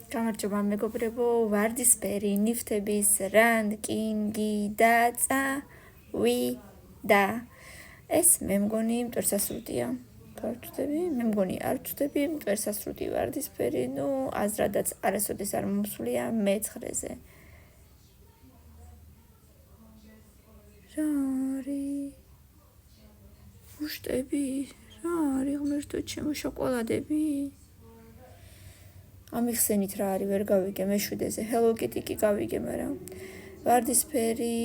გამარჯობა მეგობრებო, ვარდისფერი ნივთების რანკინგი დაწავიდა. ეს მე მგონი მტვერსასრუტია. გავჩვდები, მე მგონი არ ვჩვდები, მტვერსასრუტი ვარდისფერი, აზრადაც არასოდეს არ მომსვლია მე-9-ზე. რა არის? ვუშტები? რა არის ღმერთო ჩემო შოკოლადები? ამიხსენით რა არის, ვერ გავიგე მე-7-ზე. Hello Kitty კი გავიგე, მაგრამ ვარდისფერი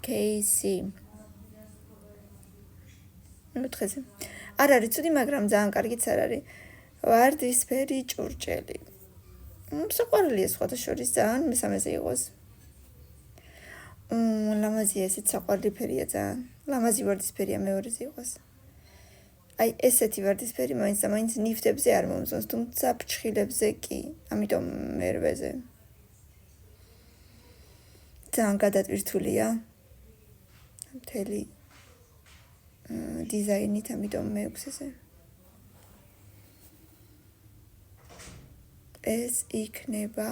кейსი. მე-4-ზე. არ არის ცუდი, მაგრამ ძალიან კარგიც არ არის. ვარდისფერი ჭურჭელი. საყვარელია სხვათა შორის ძალიან, მე-3-ზე იყოს. ლამაზია, ესეც საყვარელი ფერია ძალიან. ლამაზი ვარდისფერია მე-2-ზე იყოს. აი ესეთი ვარდისფერი მაინც და მაინც ნივთებზე არ მომწონს, თუმცა ფრჩხილებზე კი, ამიტომ მე-8-ზე. ძალიან გადატვირთულია მთელი დიზაინით, ამიტომ მე-6-ზე. ეს იქნება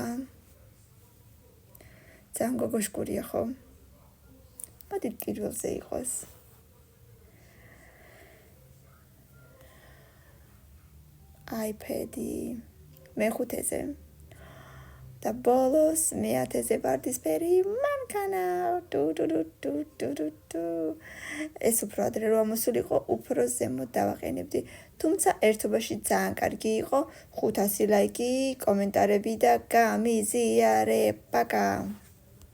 ძალიან გოგოშკურია, ხო? მოდით პირველზე იყოს. iPad-ი მე-5-ზე. და ბოლოს მე-10-ზე ვარდისფერი მანქანა. ეს უფრო ადრე რო ამოსულიყო, უფრო ზემოთ დავაყენებდი. თუმცა ერთობაში ძალიან კარგი იყო. 500 ლაიკი, კომენტარები და გამიზიარე. პაკა.